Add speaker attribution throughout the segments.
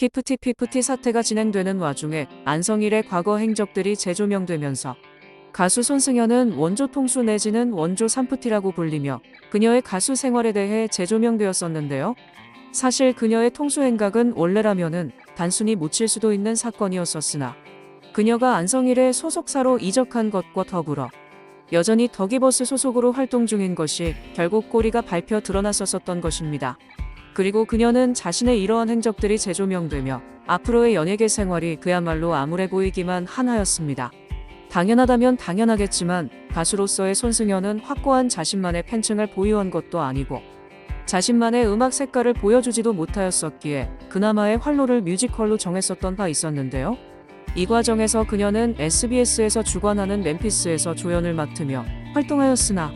Speaker 1: 피프티 사태가 진행되는 와중에 안성일의 과거 행적들이 재조명되면서 가수 손승연은 원조 통수 내지는 원조 산프티라고 불리며 그녀의 가수 생활에 대해 재조명되었었는데요. 사실 그녀의 통수 행각은 원래라면은 단순히 묻힐 수도 있는 사건이었었으나 그녀가 안성일의 소속사로 이적한 것과 더불어 여전히 더기버스 소속으로 활동 중인 것이 결국 꼬리가 밟혀 드러났었던 것입니다. 그리고 그녀는 자신의 이러한 행적들이 재조명되며 앞으로의 연예계 생활이 그야말로 암울해 보이기만 하였습니다. 당연하다면 당연하겠지만 가수로서의 손승연은 확고한 자신만의 팬층을 보유한 것도 아니고 자신만의 음악 색깔을 보여주지도 못하였었기에 그나마의 활로를 뮤지컬로 정했었던 바 있었는데요. 이 과정에서 그녀는 SBS에서 주관하는 멤피스에서 조연을 맡으며 활동하였으나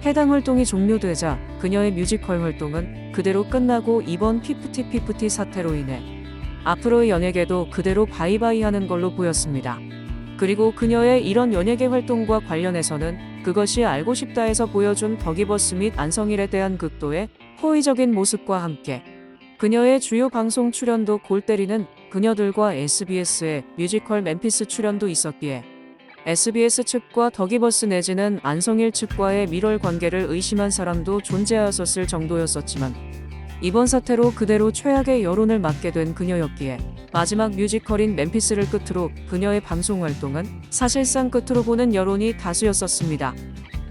Speaker 1: 해당 활동이 종료되자 그녀의 뮤지컬 활동은 그대로 끝나고 이번 피프티 사태로 인해 앞으로의 연예계도 그대로 바이바이 하는 걸로 보였습니다. 그리고 그녀의 이런 연예계 활동과 관련해서는 그것이 알고 싶다에서 보여준 더기버스 및 안성일에 대한 극도의 호의적인 모습과 함께 그녀의 주요 방송 출연도 골 때리는 그녀들과 SBS의 뮤지컬 멤피스 출연도 있었기에 SBS 측과 더기버스 내지는 안성일 측과의 밀월 관계를 의심한 사람도 존재하였었을 정도였었지만 이번 사태로 그대로 최악의 여론을 맞게 된 그녀였기에 마지막 뮤지컬인 멤피스를 끝으로 그녀의 방송 활동은 사실상 끝으로 보는 여론이 다수였었습니다.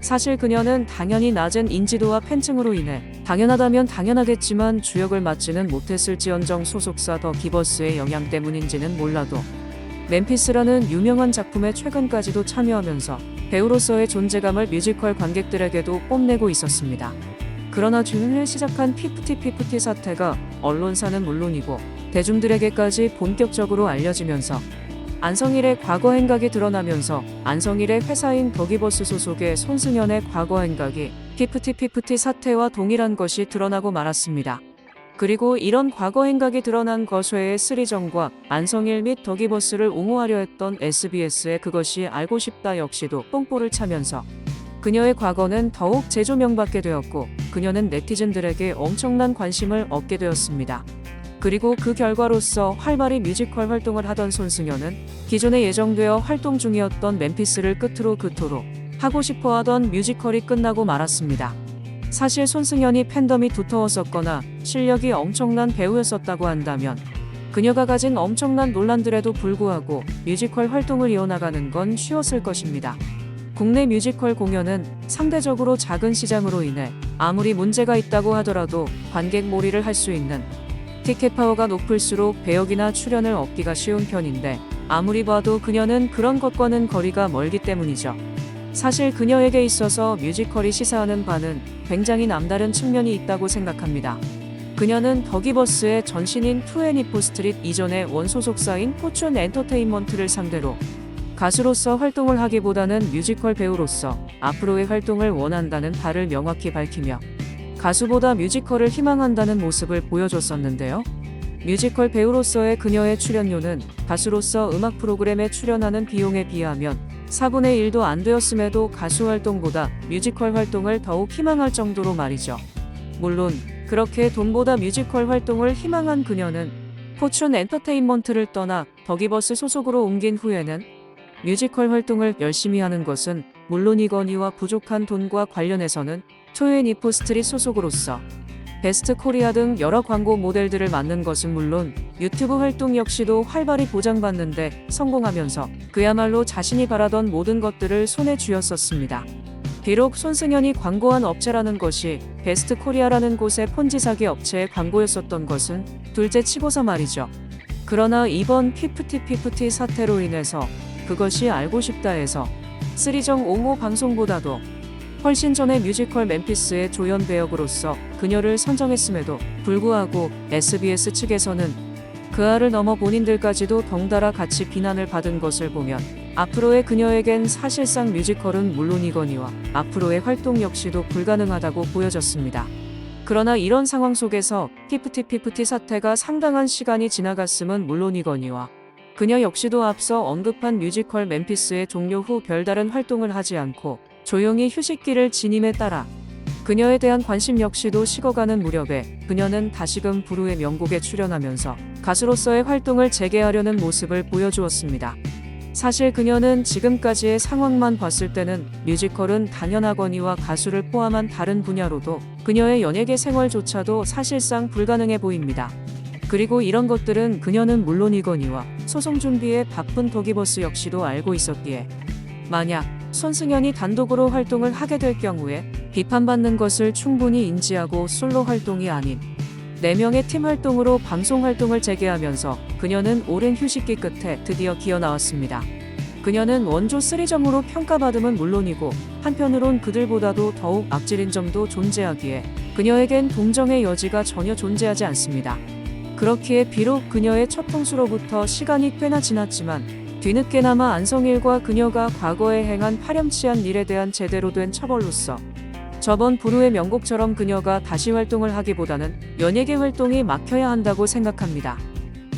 Speaker 1: 사실 그녀는 당연히 낮은 인지도와 팬층으로 인해 당연하다면 당연하겠지만 주역을 맡지는 못했을지언정 소속사 더기버스의 영향 때문인지는 몰라도 멤피스라는 유명한 작품에 최근까지도 참여하면서 배우로서의 존재감을 뮤지컬 관객들에게도 뽐내고 있었습니다. 그러나 주문을 시작한 피프티 사태가 언론사는 물론이고 대중들에게까지 본격적으로 알려지면서 안성일의 과거 행각이 드러나면서 안성일의 회사인 더기버스 소속의 손승연의 과거 행각이 피프티 사태와 동일한 것이 드러나고 말았습니다. 그리고 이런 과거 행각이 드러난 것외에 스리정과 안성일 및 더기버스를 옹호하려 했던 SBS의 그것이 알고 싶다 역시도 뽕볼을 차면서 그녀의 과거는 더욱 재조명받게 되었고 그녀는 네티즌들에게 엄청난 관심을 얻게 되었습니다. 그리고 그 결과로서 활발히 뮤지컬 활동을 하던 손승연은 기존에 예정되어 활동 중이었던 멤피스를 끝으로 그토록 하고 싶어하던 뮤지컬이 끝나고 말았습니다. 사실 손승연이 팬덤이 두터웠었거나 실력이 엄청난 배우였었다고 한다면 그녀가 가진 엄청난 논란들에도 불구하고 뮤지컬 활동을 이어나가는 건 쉬웠을 것입니다. 국내 뮤지컬 공연은 상대적으로 작은 시장으로 인해 아무리 문제가 있다고 하더라도 관객 몰이를 할 수 있는 티켓 파워가 높을수록 배역이나 출연을 얻기가 쉬운 편인데 아무리 봐도 그녀는 그런 것과는 거리가 멀기 때문이죠. 사실 그녀에게 있어서 뮤지컬이 시사하는 바는 굉장히 남다른 측면이 있다고 생각합니다. 그녀는 더기버스의 전신인 24 스트릿 이전의 원소속사인 포춘 엔터테인먼트를 상대로 가수로서 활동을 하기보다는 뮤지컬 배우로서 앞으로의 활동을 원한다는 바를 명확히 밝히며 가수보다 뮤지컬을 희망한다는 모습을 보여줬었는데요. 뮤지컬 배우로서의 그녀의 출연료는 가수로서 음악 프로그램에 출연하는 비용에 비하면 4분의 1도 안 되었음에도 가수 활동보다 뮤지컬 활동을 더욱 희망할 정도로 말이죠. 물론 그렇게 돈보다 뮤지컬 활동을 희망한 그녀는 포춘 엔터테인먼트를 떠나 더기버스 소속으로 옮긴 후에는 뮤지컬 활동을 열심히 하는 것은 물론이거니와 부족한 돈과 관련해서는 24 스트릿 소속으로서 베스트 코리아 등 여러 광고 모델들을 맡는 것은 물론 유튜브 활동 역시도 활발히 보장받는데 성공하면서 그야말로 자신이 바라던 모든 것들을 손에 쥐었었습니다. 비록 손승연이 광고한 업체라는 것이 베스트 코리아라는 곳의 폰지 사기 업체의 광고였었던 것은 둘째 치고서 말이죠. 그러나 이번 피프티 사태로 인해서 그것이 알고 싶다에서 스리정 옹호 방송보다도 훨씬 전에 뮤지컬 멤피스의 조연 배역으로서 그녀를 선정했음에도 불구하고 SBS 측에서는 그 알을 넘어 본인들까지도 덩달아 같이 비난을 받은 것을 보면 앞으로의 그녀에겐 사실상 뮤지컬은 물론이거니와 앞으로의 활동 역시도 불가능하다고 보여졌습니다. 그러나 이런 상황 속에서 피프티 사태가 상당한 시간이 지나갔음은 물론이거니와 그녀 역시도 앞서 언급한 뮤지컬 멤피스의 종료 후 별다른 활동을 하지 않고 조용히 휴식기를 지님에 따라 그녀에 대한 관심 역시도 식어가는 무렵에 그녀는 다시금 부르의 명곡에 출연하면서 가수로서의 활동을 재개하려는 모습을 보여주었습니다. 사실 그녀는 지금까지의 상황만 봤을 때는 뮤지컬은 당연하거니와 가수를 포함한 다른 분야로도 그녀의 연예계 생활조차도 사실상 불가능해 보입니다. 그리고 이런 것들은 그녀는 물론이거니와 소송 준비에 바쁜 더기버스 역시도 알고 있었기에 만약 손승연이 단독으로 활동을 하게 될 경우에 비판받는 것을 충분히 인지하고 솔로 활동이 아닌 4명의 팀 활동으로 방송 활동을 재개하면서 그녀는 오랜 휴식기 끝에 드디어 기어 나왔습니다. 그녀는 원조 3점으로 평가받음은 물론이고 한편으론 그들보다도 더욱 악질인 점도 존재하기에 그녀에겐 동정의 여지가 전혀 존재하지 않습니다. 그렇기에 비록 그녀의 첫 통수로부터 시간이 꽤나 지났지만 뒤늦게나마 안성일과 그녀가 과거에 행한 파렴치한 일에 대한 제대로 된 처벌로서 저번 부르의 명곡처럼 그녀가 다시 활동을 하기보다는 연예계 활동이 막혀야 한다고 생각합니다.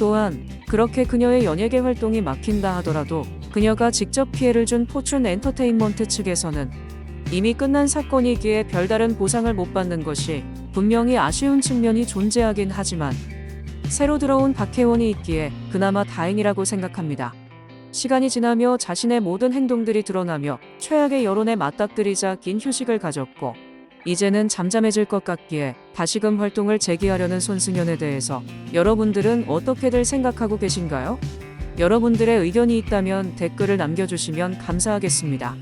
Speaker 1: 또한 그렇게 그녀의 연예계 활동이 막힌다 하더라도 그녀가 직접 피해를 준 포춘 엔터테인먼트 측에서는 이미 끝난 사건이기에 별다른 보상을 못 받는 것이 분명히 아쉬운 측면이 존재하긴 하지만 새로 들어온 박혜원이 있기에 그나마 다행이라고 생각합니다. 시간이 지나며 자신의 모든 행동들이 드러나며 최악의 여론에 맞닥뜨리자 긴 휴식을 가졌고 이제는 잠잠해질 것 같기에 다시금 활동을 재개하려는 손승연에 대해서 여러분들은 어떻게들 생각하고 계신가요? 여러분들의 의견이 있다면 댓글을 남겨주시면 감사하겠습니다.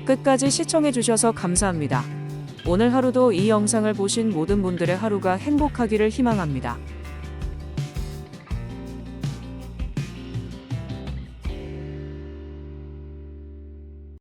Speaker 1: 끝까지 시청해주셔서 감사합니다. 오늘 하루도 이 영상을 보신 모든 분들의 하루가 행복하기를 희망합니다.